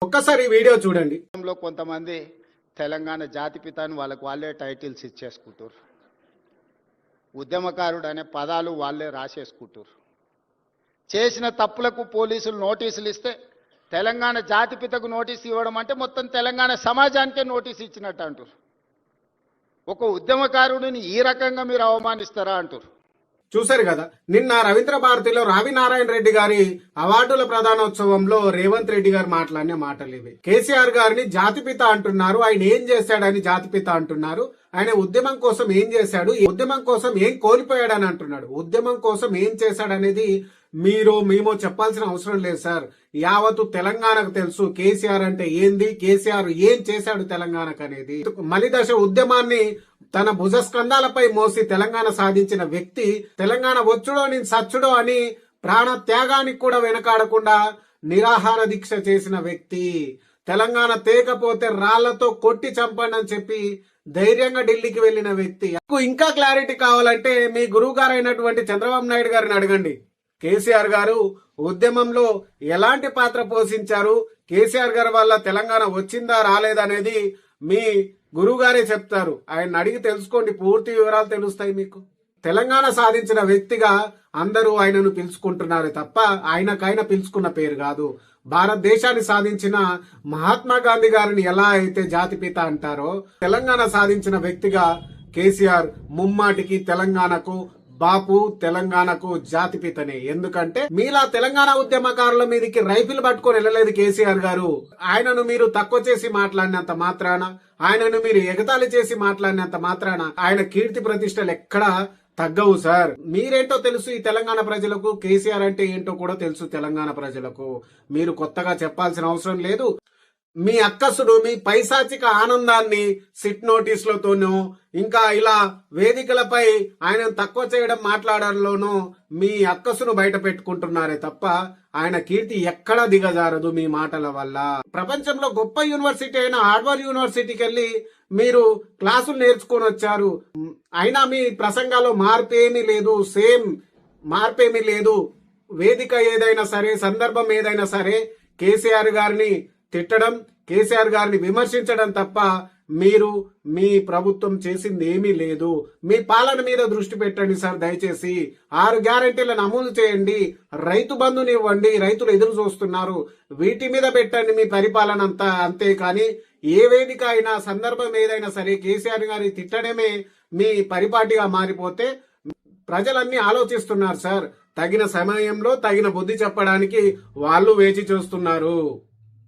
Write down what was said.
ఒక్కసారి వీడియో చూడండి. కొంతమంది తెలంగాణ జాతిపితాని వాళ్ళకు వాళ్ళే టైటిల్స్ ఇచ్చేసుకుంటారు. ఉద్యమకారుడు అనే పదాలు వాళ్ళే రాసేసుకుంటారు. చేసిన తప్పులకు పోలీసులు నోటీసులు ఇస్తే తెలంగాణ జాతిపితకు నోటీసు ఇవ్వడం అంటే మొత్తం తెలంగాణ సమాజానికే నోటీసు ఇచ్చినట్టు అంటారు. ఒక ఉద్యమకారుడిని ఈ రకంగా మీరు అవమానిస్తారా అంటారు. చూశారు కదా, నిన్న రవీంద్ర భారతిలో రావి నారాయణ రెడ్డి గారి అవార్డుల ప్రధానోత్సవంలో రేవంత్ రెడ్డి గారు మాట్లాడిన మాటలు ఇవి. కేసీఆర్ గారిని జాతిపిత అంటున్నారు. ఆయన ఏం చేశాడని జాతిపిత అంటున్నారు. ఆయన ఉద్యమం కోసం ఏం చేశాడు, ఉద్యమం కోసం ఏం కోల్పోయాడని అంటున్నాడు. ఉద్యమం కోసం ఏం చేశాడనేది మేము చెప్పాల్సిన అవసరం లేదు సార్. యావత్తు తెలంగాణకు తెలుసు కేసీఆర్ అంటే ఏంది, కేసీఆర్ ఏం చేశాడు తెలంగాణకు అనేది. మలిదశ ఉద్యమాన్ని తన భుజస్కంధాలపై మోసి తెలంగాణ సాధించిన వ్యక్తి, తెలంగాణ వచ్చుడో నేను సచ్చుడో అని ప్రాణ త్యాగానికి కూడా వెనకాడకుండా నిరాహార దీక్ష చేసిన వ్యక్తి, తెలంగాణ తేకపోతే రాళ్లతో కొట్టి చంపండి అని చెప్పి ధైర్యంగా ఢిల్లీకి వెళ్లిన వ్యక్తి. ఇంకా క్లారిటీ కావాలంటే మీ గురువు గారు అయినటువంటి చంద్రబాబు నాయుడు గారిని అడగండి. కేసీఆర్ గారు ఉద్యమంలో ఎలాంటి పాత్ర పోషించారు, కేసీఆర్ గారి వల్ల తెలంగాణ వచ్చిందా రాలేదా అనేది మీ గురువు గారే చెప్తారు. ఆయన అడిగి తెలుసుకోండి, పూర్తి వివరాలు తెలుస్తాయి మీకు. తెలంగాణ సాధించిన వ్యక్తిగా అందరూ ఆయనను పిలుచుకుంటున్నారు తప్ప ఆయనకైన పిలుచుకున్న పేరు కాదు. భారతదేశాన్ని సాధించిన మహాత్మా గాంధీ గారిని ఎలా అయితే జాతిపిత అంటారో, తెలంగాణ సాధించిన వ్యక్తిగా కేసీఆర్ ముమ్మాటికి తెలంగాణకు బాపు, తెలంగాణకు జాతిపితనే. ఎందుకంటే మీలా తెలంగాణ ఉద్యమకారుల మీదకి రైఫిల్ పట్టుకొని వెళ్ళలేదు కేసీఆర్ గారు. ఆయనను మీరు తక్కువ చేసి మాట్లాడినంత మాత్రాన, ఆయనను మీరు ఎగతాళి చేసి మాట్లాడినంత మాత్రాన ఆయన కీర్తి ప్రతిష్టలు ఎక్కడా తగ్గవు సార్. మీరేంటో తెలుసు ఈ తెలంగాణ ప్రజలకు, కేసీఆర్ అంటే ఏంటో కూడా తెలుసు తెలంగాణ ప్రజలకు. మీరు కొత్తగా చెప్పాల్సిన అవసరం లేదు. మీ అక్కసుడు మీ పైశాచిక ఆనందాన్ని సిట్ నోటీసులతోనూ ఇంకా ఇలా వేదికలపై ఆయన తక్కువ చేయడం మాట్లాడడంలోనూ మీ అక్కసును బయట పెట్టుకుంటున్నారే తప్ప ఆయన కీర్తి ఎక్కడా దిగజారదు మీ మాటల వల్ల. ప్రపంచంలో గొప్ప యూనివర్సిటీ అయిన హార్వర్డ్ యూనివర్సిటీకి వెళ్ళి మీరు క్లాసులు నేర్చుకొని వచ్చారు. అయినా మీ ప్రసంగాల్లో మార్పేమీ లేదు, సేమ్ మార్పేమీ లేదు. వేదిక ఏదైనా సరే, సందర్భం ఏదైనా సరే కేసీఆర్ గారిని తిట్టడం, కేసీఆర్ గారిని విమర్శించడం తప్ప మీరు మీ ప్రభుత్వం చేసింది ఏమీ లేదు. మీ పాలన మీద దృష్టి పెట్టండి సార్ దయచేసి. 6 గ్యారెంటీలను అమలు చేయండి, రైతు బంధుని ఇవ్వండి, రైతులు ఎదురు చూస్తున్నారు, వీటి మీద పెట్టండి మీ పరిపాలన అంతా. అంతేకాని ఏ వేదిక అయినా, సందర్భం ఏదైనా సరే కేసీఆర్ గారిని తిట్టడమే మీ పరిపాటిగా మారిపోతే ప్రజలన్నీ ఆలోచిస్తున్నారు సార్. తగిన సమయంలో తగిన బుద్ధి చెప్పడానికి వాళ్ళు వేచి చూస్తున్నారు.